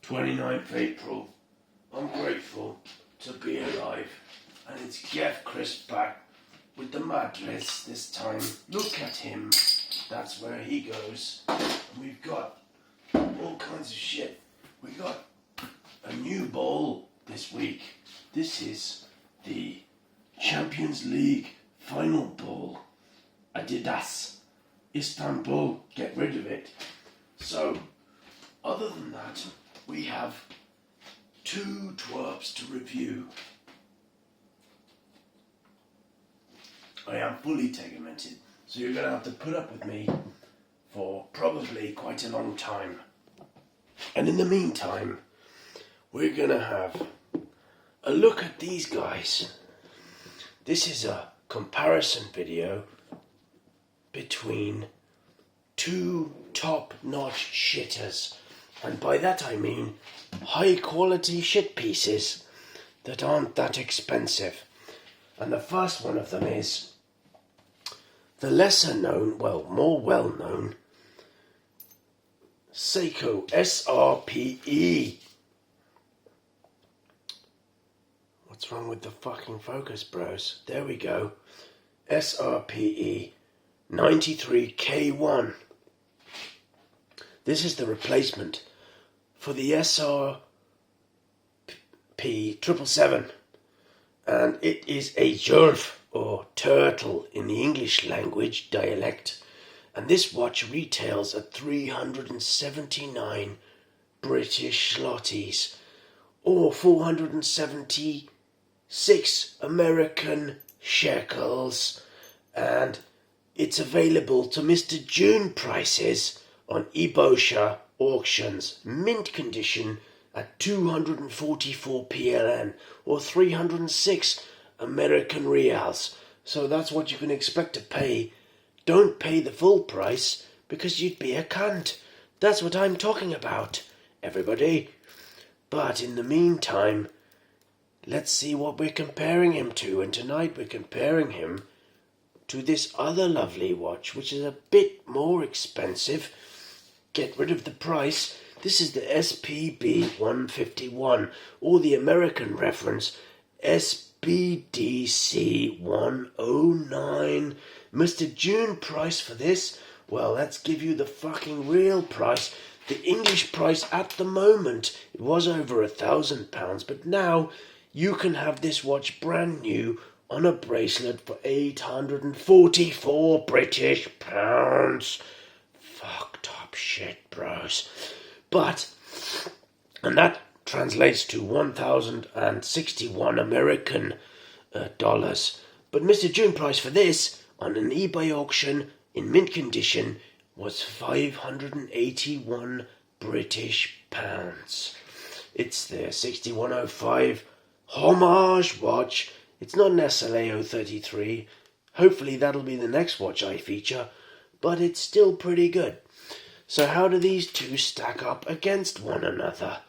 29th April. I'm grateful to be alive. And it's Geoff Chris back with the madness this time. Look at him. That's where he goes. And we've got all kinds of shit. We got a new ball this week. This is the Champions League final ball. Adidas. Istanbul. Get rid of it. So, other than that, we have two twerps to review. I am fully tegmented, so you're going to have to put up with me for probably quite a long time. And in the meantime, we're going to have a look at these guys. This is a comparison video between two top-notch shitters. And by that I mean high-quality shit pieces that aren't that expensive. And the first one of them is the lesser known, well, more well known, Seiko SRPE. What's wrong with the fucking focus, bros? There we go. SRPE93K1. This is the replacement for the SRPE777. And it is a Jolf, or turtle in the English language dialect, and this watch retails at 379 British zlotys, or 476 American shekels, and it's available to Mr. June prices on eBosha auctions, mint condition at 244 PLN, or 306 American reals. So that's what you can expect to pay. Don't pay the full price, because you'd be a cunt. That's what I'm talking about, everybody. But in the meantime, let's see what we're comparing him to. And tonight we're comparing him to this other lovely watch, which is a bit more expensive. Get rid of the price. This is the SPB151, or the American reference, SBDC109. Mr. June price for this, well, let's give you the fucking real price. The English price at the moment, it was over £1,000, but now you can have this watch brand new on a bracelet for 844 British pounds. Fucked up shit, bros. But, and that translates to 1,061 American dollars. But Mr. June price for this on an eBay auction in mint condition was 581 British pounds. It's the 6105 homage watch. It's not an SLA033. Hopefully that'll be the next watch I feature, but it's still pretty good. So how do these two stack up against one another?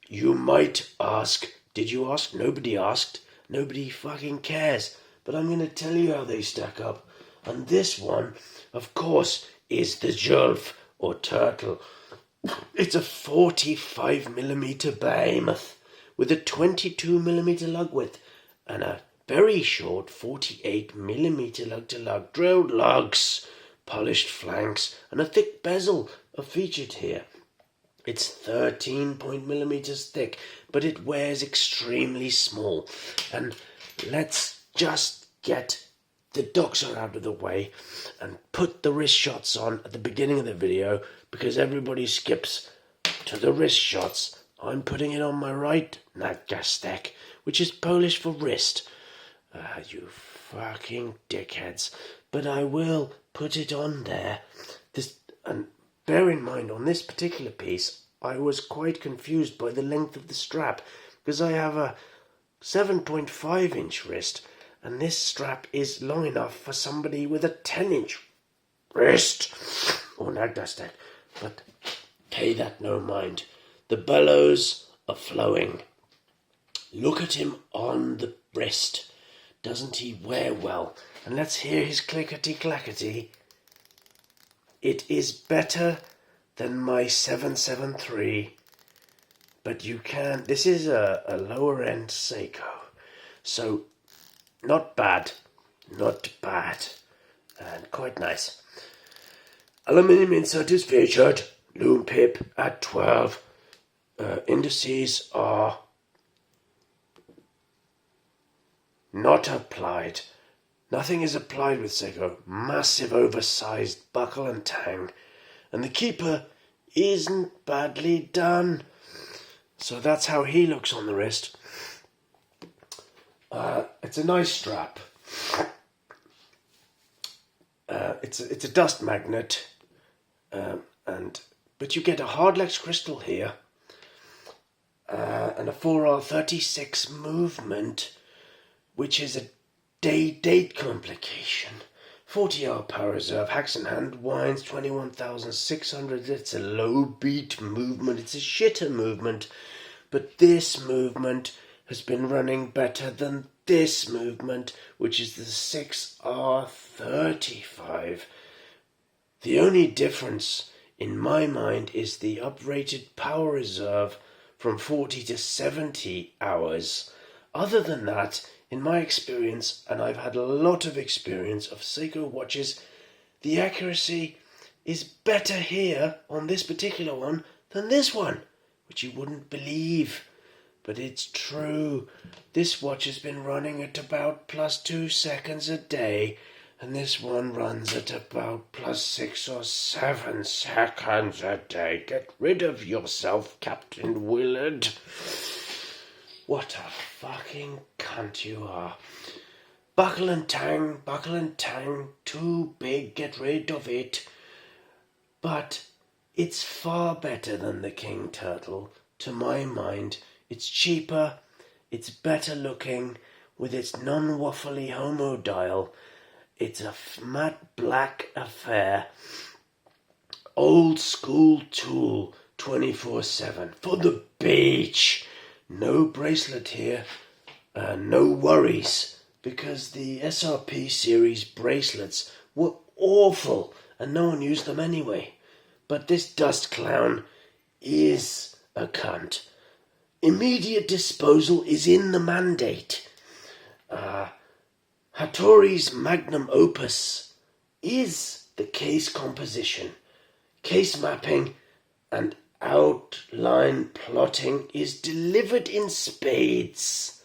You might ask. Did you ask? Nobody asked. Nobody fucking cares. But I'm going to tell you how they stack up. And this one, of course, is the Jolf, or turtle. It's a 45mm behemoth with a 22mm lug width and a very short 48mm lug-to-lug. Drilled lugs, polished flanks, and a thick bezel are featured here. It's 13mm thick, but it wears extremely small. And let's just get the doxer out of the way and put the wrist shots on at the beginning of the video, because everybody skips to the wrist shots. I'm putting it on my right naggastek, which is Polish for wrist. You fucking dickheads. But I will put it on there. And bear in mind, on this particular piece, I was quite confused by the length of the strap, because I have a 7.5-inch wrist, and this strap is long enough for somebody with a 10-inch wrist, or naggastek. But pay that no mind. The bellows are flowing. Look at him on the wrist. Doesn't he wear well? And let's hear his clickety-clackety. It is better than my 773 but you can. This is a lower end Seiko, so not bad, and quite nice. Aluminium insert is featured. Loom pip at 12. Indices are not applied. Nothing is applied with Seiko. Massive oversized buckle and tang. And the keeper isn't badly done. So that's how he looks on the wrist. It's a nice strap. It's a dust magnet. But you get a hardlex crystal here. And a 4R36 movement, which is a date complication. 40-hour power reserve, hacks and hand winds, 21,600. It's a low beat movement. It's a shitter movement. But this movement has been running better than this movement, which is the 6R35. The only difference in my mind is the uprated power reserve from 40 to 70 hours. Other than that, in my experience, and I've had a lot of experience of Seiko watches, the accuracy is better here on this particular one than this one, which you wouldn't believe. But it's true. This watch has been running at about +2 seconds a day, and this one runs at about +6 or 7 seconds a day. Get rid of yourself, Captain Willard. What a fucking cunt you are. Buckle and tang, too big, get rid of it. But it's far better than the King Turtle, to my mind. It's cheaper, it's better looking, with its non-waffly homo dial. It's a matte black affair. Old school tool, 24/7. For the beach. No bracelet here. No worries. Because the SRP series bracelets were awful. And no one used them anyway. But this dust clown is a cunt. Immediate disposal is in the mandate. Hattori's magnum opus is the case composition. Case mapping and outline plotting is delivered in spades.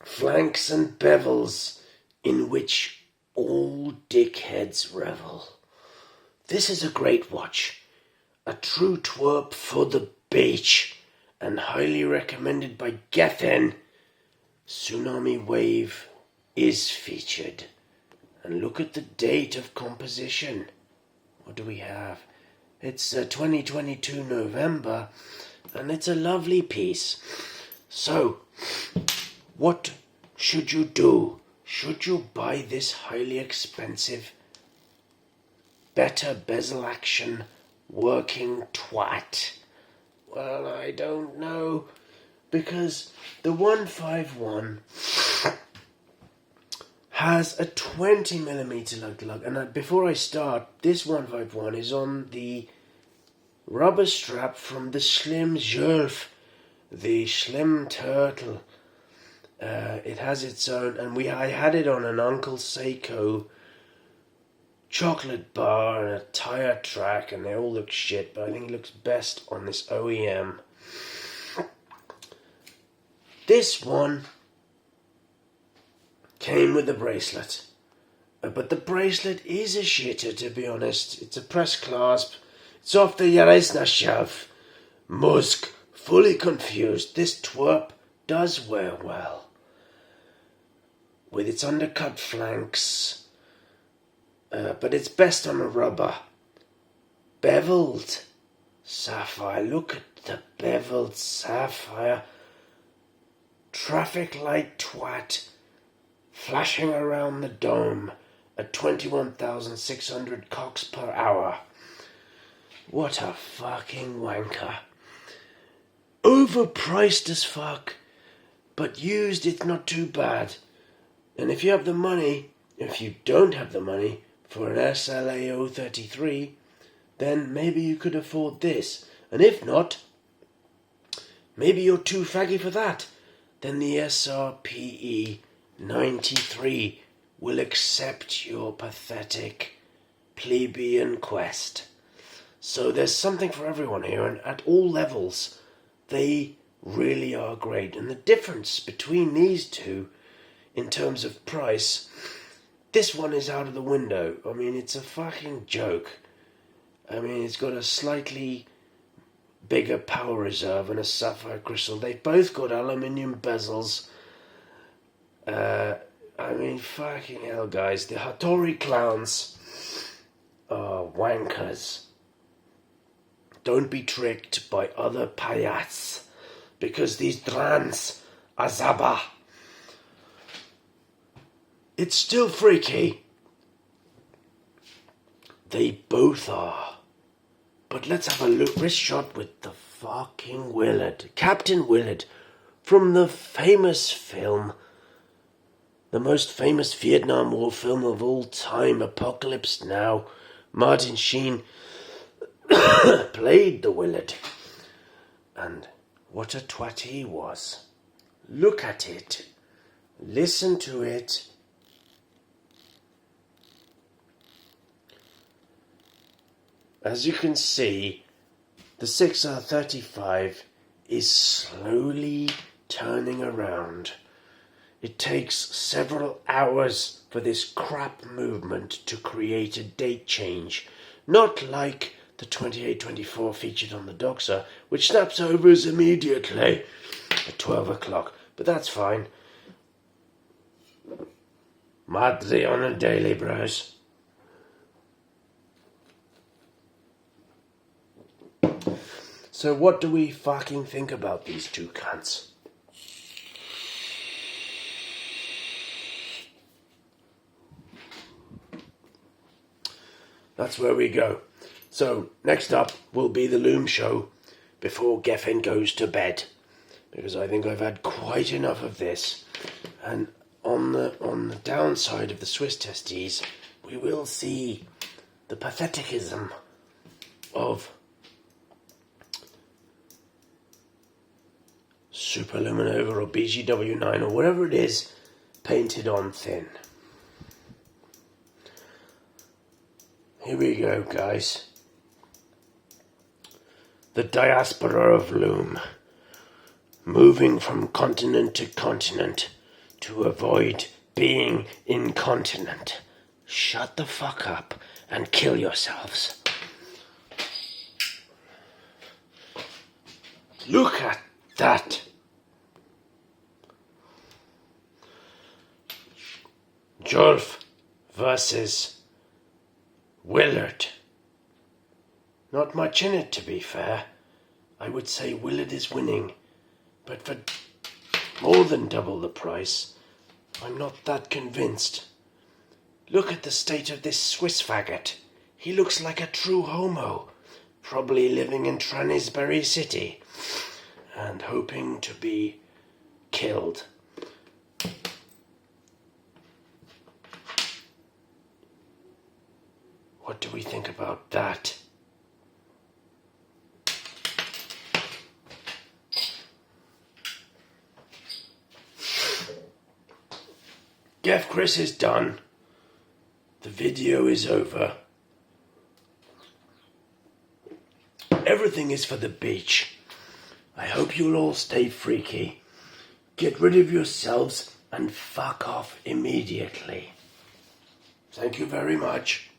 Flanks and bevels in which all dickheads revel. This is a great watch. A true twerp for the beach, and highly recommended by Gethin. Tsunami Wave is featured. And look at the date of composition. What do we have? It's 2022 November, and it's a lovely piece. So, what should you do? Should you buy this highly expensive, better bezel action working twat? Well, I don't know, because the 151 has a 20mm lug-to-lug, and before I start, this 151 is on the rubber strap from the Slim Zhulf, the Slim Turtle. It has its own, and I had it on an Uncle Seiko chocolate bar and a tire track, and they all look shit, but I think it looks best on this OEM. This one came with a bracelet, but the bracelet is a shitter, to be honest. It's a press clasp. It's off the Yaresna shelf. Musk, fully confused. This twerp does wear well, with its undercut flanks. But it's best on a rubber. Beveled sapphire. Look at the beveled sapphire. Traffic light twat flashing around the dome at 21,600 cocks per hour. What a fucking wanker. Overpriced as fuck, but used it's not too bad. And if you have the money, if you don't have the money for an SLA033, then maybe you could afford this. And if not, Maybe you're too faggy for that. Then the SRPE93 will accept your pathetic plebeian quest. So there's something for everyone here, and at all levels, they really are great. And the difference between these two, in terms of price, this one is out of the window. I mean, it's a fucking joke. I mean, it's got a slightly bigger power reserve and a sapphire crystal. They've both got aluminium bezels. I mean, fucking hell, guys. The Hattori clowns are wankers. Don't be tricked by other payats, because these drans are zaba. It's still freaky. They both are. But let's have a wrist shot with the fucking Willard. Captain Willard, from the famous film, the most famous Vietnam War film of all time, Apocalypse Now. Martin Sheen played the Willard. And what a twat he was. Look at it. Listen to it. As you can see, the 6R35 is slowly turning around. It takes several hours for this crap movement to create a date change, not like the 2824 featured on the Doxa, which snaps overs immediately at 12 o'clock, but that's fine. Madre on a daily, bros. So what do we fucking think about these two cunts? That's where we go. So next up will be the loom show before Geffen goes to bed, because I think I've had quite enough of this. And on the downside of the Swiss testes, we will see the patheticism of Superluminova or BGW9 or whatever it is, painted on thin. Here we go, guys. The diaspora of loom, moving from continent to continent to avoid being incontinent. Shut the fuck up and kill yourselves. Look at that. Jolf versus Willard. Not much in it, to be fair. I would say Willard is winning, but for more than double the price, I'm not that convinced. Look at the state of this Swiss faggot. He looks like a true homo, probably living in Tranisbury City, and hoping to be killed. What do we think about that? Geff Chris is done. The video is over. Everything is for the beach. I hope you'll all stay freaky. Get rid of yourselves and fuck off immediately. Thank you very much.